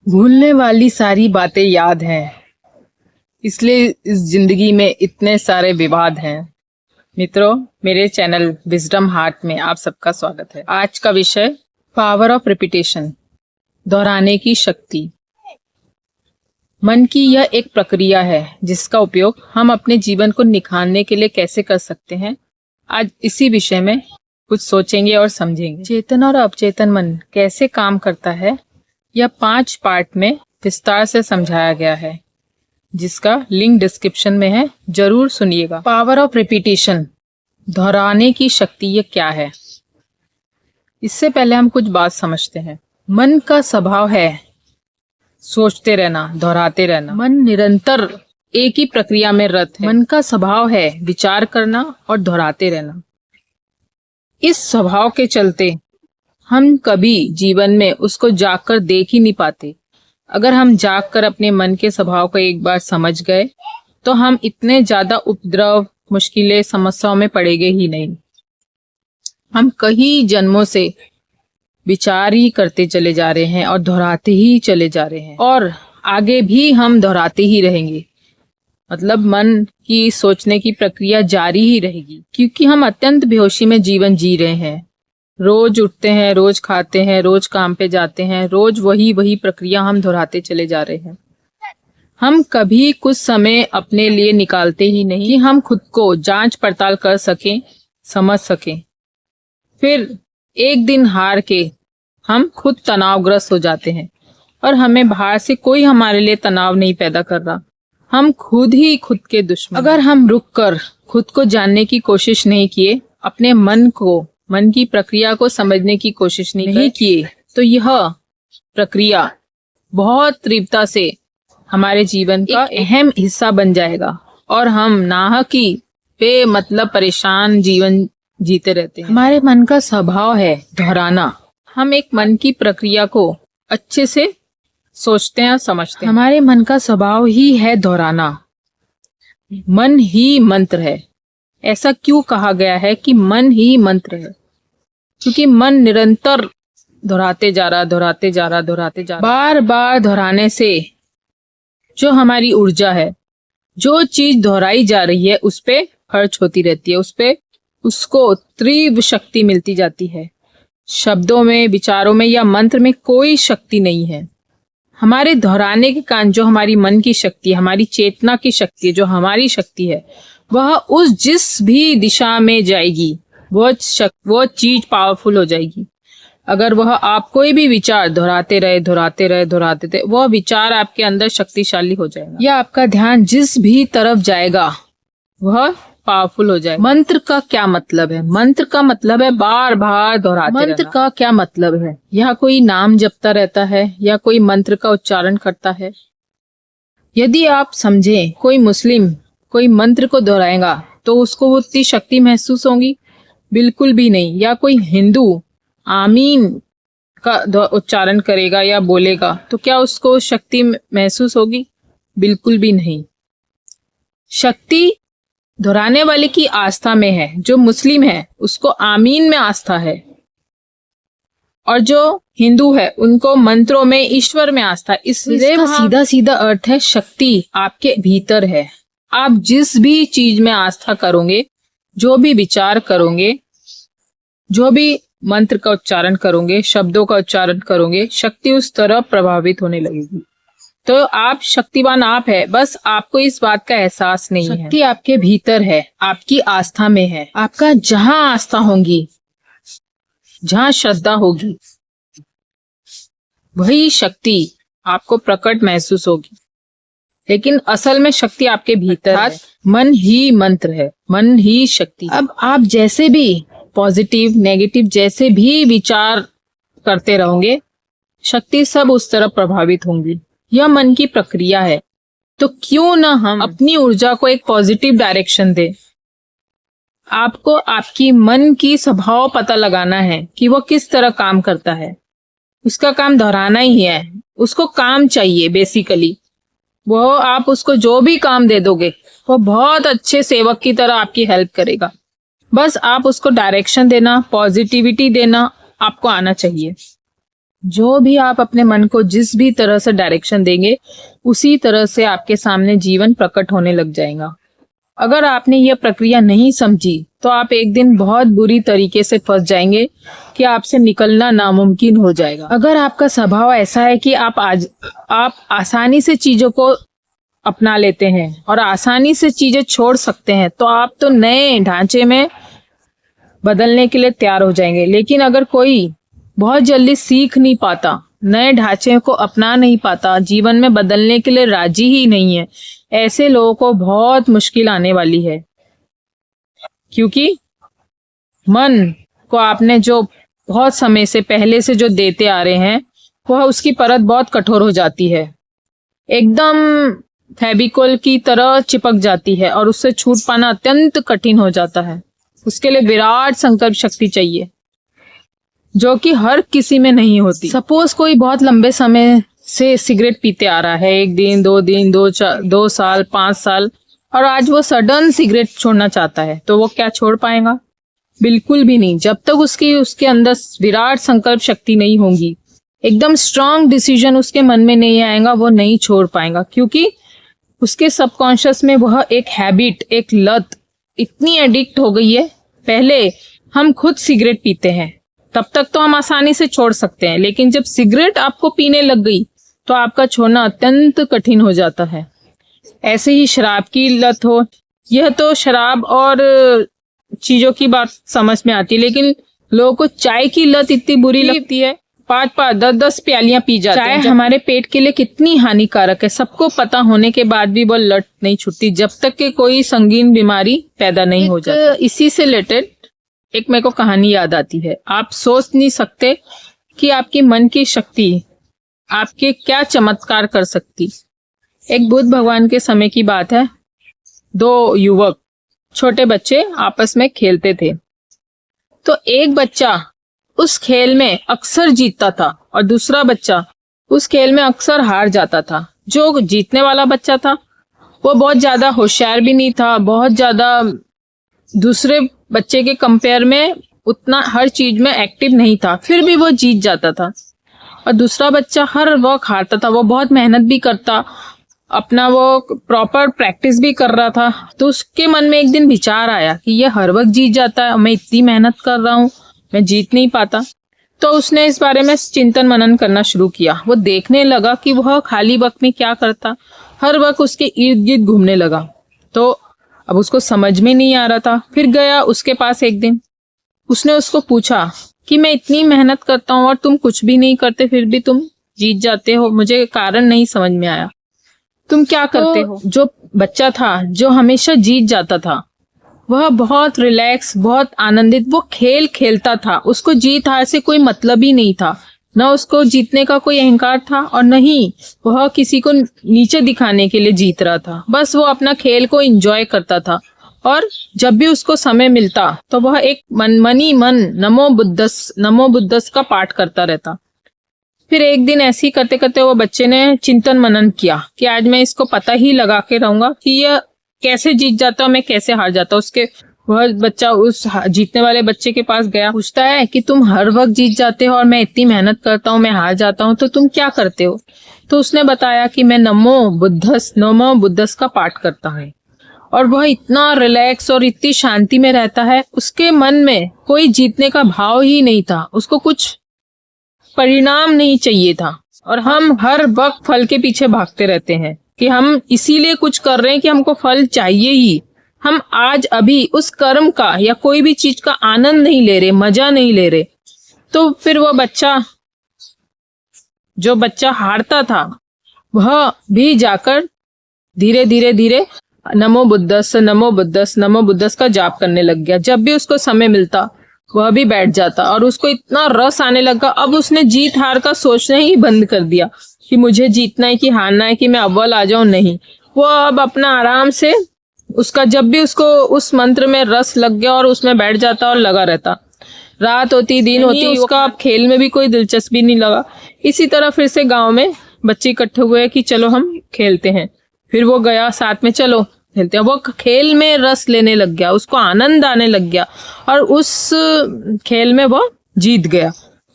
भूलने वाली सारी बातें याद हैं, इसलिए इस जिंदगी में इतने सारे विवाद हैं। मित्रों, मेरे चैनल विजडम हार्ट में आप सबका स्वागत है। आज का विषय पावर ऑफ रिपीटेशन, दोहराने की शक्ति। मन की यह एक प्रक्रिया है जिसका उपयोग हम अपने जीवन को निखारने के लिए कैसे कर सकते हैं। आज इसी विषय में कुछ सोचेंगे और समझेंगे। चेतन और अवचेतन मन कैसे काम करता है, यह 5 पार्ट में विस्तार से समझाया गया है, जिसका लिंक डिस्क्रिप्शन में है, जरूर सुनिएगा। पावर ऑफ रिपीटेशन, दोहराने की शक्ति, ये क्या है? इससे पहले हम कुछ बात समझते हैं। मन का स्वभाव है सोचते रहना, दोहराते रहना। मन निरंतर एक ही प्रक्रिया में रत है। मन का स्वभाव है विचार करना और दोहराते रहना। इस स्वभाव के चलते हम कभी जीवन में उसको जागकर देख ही नहीं पाते। अगर हम जागकर अपने मन के स्वभाव को एक बार समझ गए तो हम इतने ज्यादा उपद्रव, मुश्किलें, समस्याओं में पड़ेंगे ही नहीं। हम कई जन्मों से विचार ही करते चले जा रहे हैं और दोहराते ही चले जा रहे हैं, और आगे भी हम दोहराते ही रहेंगे। मतलब मन की सोचने की प्रक्रिया जारी ही रहेगी, क्योंकि हम अत्यंत बेहोशी में जीवन जी रहे हैं। रोज उठते हैं, रोज खाते हैं, रोज काम पे जाते हैं, रोज वही प्रक्रिया हम दोहराते चले जा रहे हैं। हम कभी कुछ समय अपने लिए निकालते ही नहीं कि हम खुद को जांच पड़ताल कर सकें, समझ सकें। फिर एक दिन हार के हम खुद तनावग्रस्त हो जाते हैं और हमें बाहर से कोई हमारे लिए तनाव नहीं पैदा कर रहा। हम खुद ही खुद के दुश्मन। अगर हम रुककर खुद को जानने की कोशिश नहीं किए, अपने मन की प्रक्रिया को समझने की कोशिश नहीं किए, तो यह प्रक्रिया बहुत तीव्रता से हमारे जीवन का अहम हिस्सा बन जाएगा और हम नाहकी बेमतलब परेशान जीवन जीते रहते हैं। हमारे मन का स्वभाव है दोहराना। हम एक मन की प्रक्रिया को अच्छे से सोचते हैं और समझते हैं। हमारे मन का स्वभाव ही है दोहराना। मन ही मंत्र है। ऐसा क्यों कहा गया है कि मन ही मंत्र है? क्योंकि मन निरंतर दोहराते जा रहा। बार बार दोहराने से जो हमारी ऊर्जा है, जो चीज दोहराई जा रही है, उस पे खर्च होती रहती है, उसको तीव्र शक्ति मिलती जाती है। शब्दों में, विचारों में या मंत्र में कोई शक्ति नहीं है। हमारे दोहराने के कारण जो हमारी मन की शक्ति, हमारी चेतना की शक्ति, जो हमारी शक्ति है, वह उस जिस भी दिशा में जाएगी वो चीज पावरफुल हो जाएगी। अगर वह आप कोई भी विचार दोहराते रहे, वह विचार आपके अंदर शक्तिशाली हो जाएगा, या आपका ध्यान जिस भी तरफ जाएगा वह पावरफुल हो जाएगा। मंत्र का क्या मतलब है? मंत्र का मतलब है बार बार दोहराते रहना। मंत्र का क्या मतलब है? यह कोई नाम जपता रहता है या कोई मंत्र का उच्चारण करता है? यदि आप समझें, कोई मुस्लिम कोई मंत्र को दोहराएगा तो उसको वो उतनी शक्ति महसूस होगी? बिल्कुल भी नहीं। या कोई हिंदू आमीन का उच्चारण करेगा या बोलेगा तो क्या उसको शक्ति महसूस होगी? बिल्कुल भी नहीं। शक्ति दोहराने वाले की आस्था में है। जो मुस्लिम है उसको आमीन में आस्था है, और जो हिंदू है उनको मंत्रों में, ईश्वर में आस्था। इसलिए सीधा सीधा अर्थ है, शक्ति आपके भीतर है। आप जिस भी चीज में आस्था करोगे, जो भी विचार करोगे, जो भी मंत्र का उच्चारण करोगे, शब्दों का उच्चारण करोगे, शक्ति उस तरह प्रभावित होने लगेगी। तो आप शक्तिवान आप है, बस आपको इस बात का एहसास नहीं है। शक्ति आपके भीतर है, आपकी आस्था में है। आपका जहां आस्था होगी, जहां श्रद्धा होगी, वही शक्ति आपको प्रकट महसूस होगी। लेकिन असल में शक्ति आपके भीतर है। मन ही मंत्र है, मन ही शक्ति। अब आप जैसे भी पॉजिटिव, नेगेटिव जैसे भी विचार करते रहोगे, शक्ति सब उस तरफ प्रभावित होंगी। यह मन की प्रक्रिया है। तो क्यों ना हम अपनी ऊर्जा को एक पॉजिटिव डायरेक्शन दें। आपको आपकी मन की स्वभाव पता लगाना है कि वो किस तरह काम करता है। उसका काम दोहराना ही है। उसको काम चाहिए बेसिकली। वो आप उसको जो भी काम दे दोगे, वो बहुत अच्छे सेवक की तरह आपकी हेल्प करेगा। बस आप उसको डायरेक्शन देना, पॉजिटिविटी देना आपको आना चाहिए। जो भी आप अपने मन को जिस भी तरह से डायरेक्शन देंगे, उसी तरह से आपके सामने जीवन प्रकट होने लग जाएगा। अगर आपने यह प्रक्रिया नहीं समझी तो आप एक दिन बहुत बुरी तरीके से फंस जाएंगे कि आपसे निकलना नामुमकिन हो जाएगा। अगर आपका स्वभाव ऐसा है कि आप आसानी से चीजों को अपना लेते हैं और आसानी से चीजें छोड़ सकते हैं, तो आप तो नए ढांचे में बदलने के लिए तैयार हो जाएंगे। लेकिन अगर कोई बहुत जल्दी सीख नहीं पाता, नए ढांचे को अपना नहीं पाता, जीवन में बदलने के लिए राजी ही नहीं है, ऐसे लोगों को बहुत मुश्किल आने वाली है। क्योंकि मन को आपने जो बहुत समय से पहले से जो देते आ रहे हैं, वह उसकी परत बहुत कठोर हो जाती है, एकदम फेविकोल की तरह चिपक जाती है और उससे छूट पाना अत्यंत कठिन हो जाता है। उसके लिए विराट संकल्प शक्ति चाहिए, जो कि हर किसी में नहीं होती। सपोज कोई बहुत लंबे समय से सिगरेट पीते आ रहा है, 1 दिन 2 दिन 2 साल 5 साल, और आज वो सडन सिगरेट छोड़ना चाहता है, तो वो क्या छोड़ पाएगा? बिल्कुल भी नहीं। जब तक उसके अंदर विराट संकल्प शक्ति नहीं होगी, एकदम स्ट्रांग डिसीजन उसके मन में नहीं आएगा, वो नहीं छोड़ पाएगा। क्योंकि उसके सबकॉन्शियस में वह एक हैबिट, एक लत इतनी एडिक्ट हो गई है। पहले हम खुद सिगरेट पीते हैं, तब तक तो हम आसानी से छोड़ सकते हैं, लेकिन जब सिगरेट आपको पीने लग गई तो आपका छोड़ना अत्यंत कठिन हो जाता है। ऐसे ही शराब की लत हो, यह तो शराब और चीजों की बात समझ में आती है, लेकिन लोगों को चाय की लत इतनी बुरी लगती है, 5-5 10-10 प्यालियां पी जाते हैं। चाय हमारे पेट के लिए कितनी हानिकारक है, सबको पता होने के बाद भी वो लत नहीं छूटती, जब तक कि कोई संगीन बीमारी पैदा नहीं हो जाती। इसी से रिलेटेड एक मेरे को कहानी याद आती है। आप सोच नहीं सकते कि आपकी मन की शक्ति आपके क्या चमत्कार कर सकती। एक बुद्ध भगवान के समय की बात है। 2 युवक छोटे बच्चे आपस में खेलते थे। तो एक बच्चा उस खेल में अक्सर जीतता था और दूसरा बच्चा उस खेल में अक्सर हार जाता था। जो जीतने वाला बच्चा था वो बहुत ज्यादा होशियार भी नहीं था, बहुत ज्यादा दूसरे बच्चे के कंपेयर में उतना हर चीज में एक्टिव नहीं था, फिर भी वो जीत जाता था। और दूसरा बच्चा हर वक्त हारता था। वो बहुत मेहनत भी करता, अपना वो प्रॉपर प्रैक्टिस भी कर रहा था। तो उसके मन में एक दिन विचार आया कि ये हर वक्त जीत जाता है, मैं इतनी मेहनत कर रहा हूँ, मैं जीत नहीं पाता। तो उसने इस बारे में चिंतन मनन करना शुरू किया। वो देखने लगा कि वह खाली वक्त में क्या करता, हर वक्त उसके इर्द गिर्द घूमने लगा। तो अब उसको समझ में नहीं आ रहा था। फिर गया उसके पास एक दिन, उसने उसको पूछा कि मैं इतनी मेहनत करता हूँ और तुम कुछ भी नहीं करते, फिर भी तुम जीत जाते हो, मुझे कारण नहीं समझ में आया, तुम क्या करते हो? जो बच्चा था जो हमेशा जीत जाता था, वह बहुत रिलैक्स, बहुत आनंदित वो खेल खेलता था। उसको जीत हार से कोई मतलब ही नहीं था, न उसको जीतने का कोई अहंकार था और न ही वह किसी को नीचे दिखाने के लिए जीत रहा था। बस वो अपना खेल को एंजॉय करता था और जब भी उसको समय मिलता तो वह एक मन नमो बुद्धस का पाठ करता रहता। फिर एक दिन ऐसे ही करते करते वो बच्चे ने चिंतन मनन किया कि आज मैं इसको पता ही लगा के रहूंगा कि यह कैसे जीत जाता मैं कैसे हार जाता। उसके वह बच्चा उस जीतने वाले बच्चे के पास गया, पूछता है कि तुम हर वक्त जीत जाते हो और मैं इतनी मेहनत करता हूँ, मैं हार जाता हूँ, तो तुम क्या करते हो? तो उसने बताया कि मैं नमो बुद्धस का पाठ करता हूँ। और वह इतना रिलैक्स और इतनी शांति में रहता है, उसके मन में कोई जीतने का भाव ही नहीं था, उसको कुछ परिणाम नहीं चाहिए था। और हम हर वक्त फल के पीछे भागते रहते हैं कि हम इसीलिए कुछ कर रहे हैं कि हमको फल चाहिए ही। हम आज अभी उस कर्म का या कोई भी चीज का आनंद नहीं ले रहे, मजा नहीं ले रहे। तो फिर वो बच्चा, जो बच्चा हारता था, वह भी जाकर धीरे धीरे नमो बुद्धस का जाप करने लग गया। जब भी उसको समय मिलता वह भी बैठ जाता और उसको इतना रस आने लगा। अब उसने जीत हार का सोचना ही बंद कर दिया कि मुझे जीतना है कि हारना है, कि मैं अव्वल आ जाऊं, नहीं। वो अब अपना आराम से उसका जब भी उसको उस मंत्र में रस लग गया और उसमें बैठ जाता और लगा रहता। रात होती दिन होती, उसका अब खेल में भी कोई दिलचस्पी नहीं लगा। इसी तरह फिर से गांव में बच्चे इकट्ठे हुए कि चलो हम खेलते हैं। फिर वो गया साथ में, चलो खेलते हैं। वो खेल में रस लेने लग गया, उसको आनंद आने लग गया और उस खेल में वो जीत गया।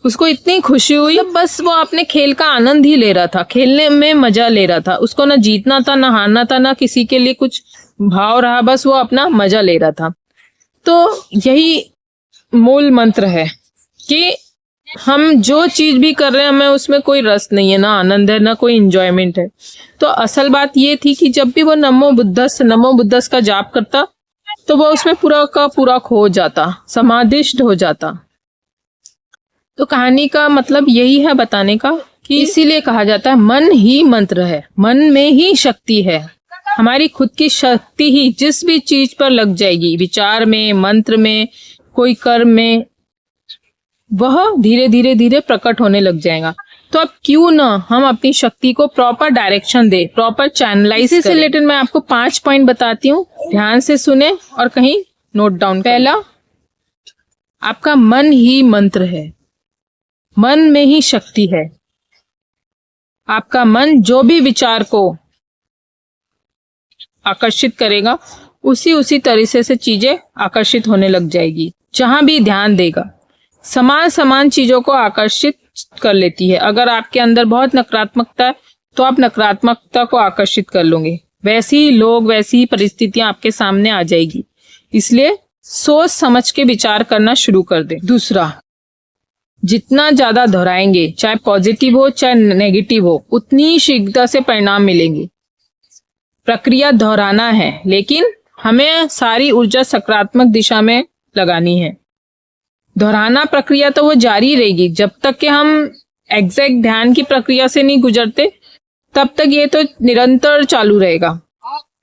उसको इतनी खुशी हुई, बस वो अपने खेल का आनंद ही ले रहा था, खेलने में मजा ले रहा था। उसको ना जीतना था, ना हारना था, ना किसी के लिए कुछ भाव रहा, बस वो अपना मजा ले रहा था। तो यही मूल मंत्र है कि हम जो चीज भी कर रहे हैं हमें उसमें कोई रस नहीं है, ना आनंद है, ना कोई इंजॉयमेंट है। तो असल बात ये थी कि जब भी वो नमो बुद्धस का जाप करता तो वो उसमें पूरा का पूरा खो जाता, समाधिष्ट हो जाता। तो कहानी का मतलब यही है बताने का कि इसीलिए कहा जाता है मन ही मंत्र है, मन में ही शक्ति है। हमारी खुद की शक्ति ही जिस भी चीज पर लग जाएगी, विचार में, मंत्र में, कोई कर्म में, वह धीरे धीरे धीरे प्रकट होने लग जाएगा। तो अब क्यों ना हम अपनी शक्ति को प्रॉपर डायरेक्शन दे, प्रॉपर चैनलाइज करें। इसी से रिलेटेड मैं आपको 5 पॉइंट बताती हूँ, ध्यान से सुने और कहीं नोट डाउन। पहला, आपका मन ही मंत्र है, मन में ही शक्ति है। आपका मन जो भी विचार को आकर्षित करेगा उसी तरीके से चीजें आकर्षित होने लग जाएगी। जहां भी ध्यान देगा समान चीजों को आकर्षित कर लेती है। अगर आपके अंदर बहुत नकारात्मकता है तो आप नकारात्मकता को आकर्षित कर लोगे, वैसे ही लोग, वैसी ही परिस्थितियां आपके सामने आ जाएगी। इसलिए सोच समझ के विचार करना शुरू कर दे। दूसरा, जितना ज्यादा दोहराएंगे, चाहे पॉजिटिव हो चाहे नेगेटिव हो, उतनी शीघ्रता से परिणाम मिलेंगे। प्रक्रिया दोहराना है, लेकिन हमें सारी ऊर्जा सकारात्मक दिशा में लगानी है। दोहराना प्रक्रिया तो वो जारी रहेगी जब तक कि हम एग्जैक्ट ध्यान की प्रक्रिया से नहीं गुजरते, तब तक ये तो निरंतर चालू रहेगा।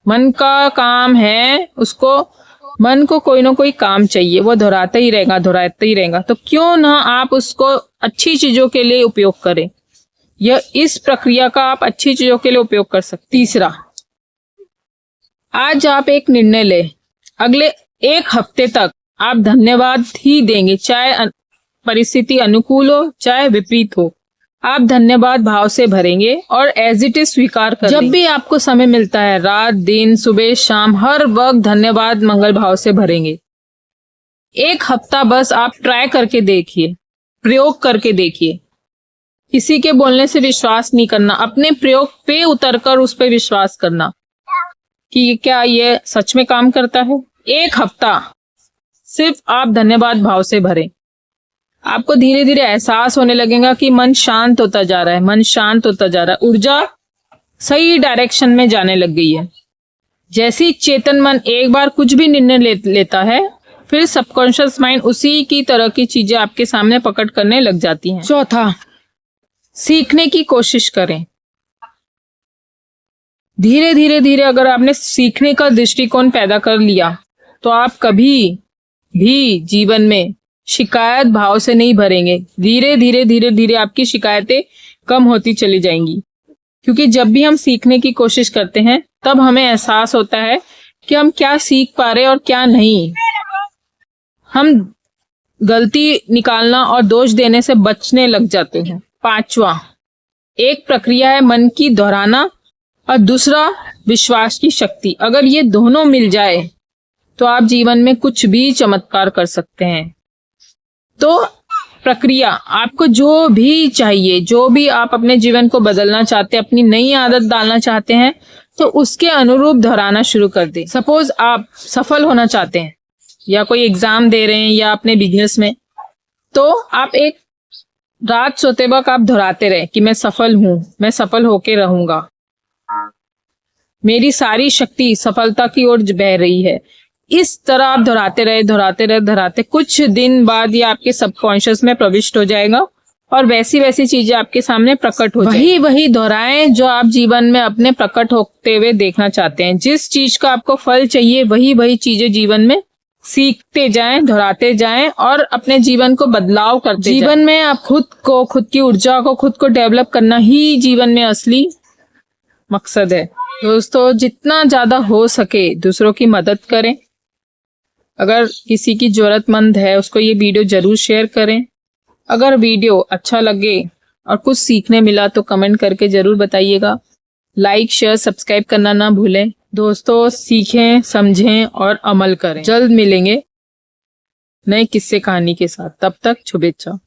मन का काम है, उसको, मन को कोई ना कोई काम चाहिए, वो दोहराता ही रहेगा। तो क्यों ना आप उसको अच्छी चीजों के लिए उपयोग करें। इस प्रक्रिया का आप अच्छी चीजों के लिए उपयोग कर सकते। तीसरा, आज आप एक निर्णय ले, अगले 1 हफ्ते तक आप धन्यवाद ही देंगे, चाहे परिस्थिति अनुकूल हो चाहे विपरीत हो। आप धन्यवाद भाव से भरेंगे और एज इट इज स्वीकार करेंगे। जब भी आपको समय मिलता है, रात दिन, सुबह शाम, हर वक्त धन्यवाद मंगल भाव से भरेंगे। 1 हफ्ता बस आप ट्राई करके देखिए, प्रयोग करके देखिए। किसी के बोलने से विश्वास नहीं करना, अपने प्रयोग पे उतरकर उस पर विश्वास करना कि क्या ये सच में काम करता है। 1 हफ्ता सिर्फ आप धन्यवाद भाव से भरें, आपको धीरे धीरे एहसास होने लगेगा कि मन शांत होता जा रहा है, मन शांत होता जा रहा है, ऊर्जा सही डायरेक्शन में जाने लग गई है। जैसे ही चेतन मन एक बार कुछ भी निर्णय लेता है, फिर सबकॉन्शियस माइंड उसी की तरह की चीजें आपके सामने प्रकट करने लग जाती हैं। चौथा, सीखने की कोशिश करें। धीरे धीरे अगर आपने सीखने का दृष्टिकोण पैदा कर लिया तो आप कभी भी जीवन में शिकायत भाव से नहीं भरेंगे। धीरे धीरे आपकी शिकायतें कम होती चली जाएंगी, क्योंकि जब भी हम सीखने की कोशिश करते हैं तब हमें एहसास होता है कि हम क्या सीख पा रहे और क्या नहीं। हम गलती निकालना और दोष देने से बचने लग जाते हैं। 5वां, एक प्रक्रिया है मन की दोहराना और दूसरा विश्वास की शक्ति। अगर ये दोनों मिल जाए तो आप जीवन में कुछ भी चमत्कार कर सकते हैं। तो प्रक्रिया, आपको जो भी चाहिए, जो भी आप अपने जीवन को बदलना चाहते हैं, अपनी नई आदत डालना चाहते हैं, तो उसके अनुरूप दोहराना शुरू कर दें। सपोज आप सफल होना चाहते हैं या कोई एग्जाम दे रहे हैं या अपने बिजनेस में, तो आप एक रात सोते वक्त आप दोहराते रहे कि मैं सफल हूं, मैं सफल होके रहूंगा, मेरी सारी शक्ति सफलता की ओर बह रही है। इस तरह आप दोहराते कुछ दिन बाद ये आपके सबकॉन्शियस में प्रविष्ट हो जाएगा और वैसी चीजें आपके सामने प्रकट हो जाएंगी। वही दोहराएं जो आप जीवन में अपने प्रकट होते हुए देखना चाहते हैं। जिस चीज का आपको फल चाहिए वही चीजें जीवन में सीखते जाएं, दोहराते जाएं और अपने जीवन को बदलाव करते जाएं। जीवन में आप खुद की ऊर्जा को, खुद को डेवलप करना ही जीवन में असली मकसद है। दोस्तों, जितना ज्यादा हो सके दूसरों की मदद करें। अगर किसी की जरूरतमंद है उसको ये वीडियो जरूर शेयर करें। अगर वीडियो अच्छा लगे और कुछ सीखने मिला तो कमेंट करके जरूर बताइएगा। लाइक, शेयर, सब्सक्राइब करना ना भूलें। दोस्तों, सीखें, समझें और अमल करें। जल्द मिलेंगे नए किस्से कहानी के साथ। तब तक शुभेच्छा।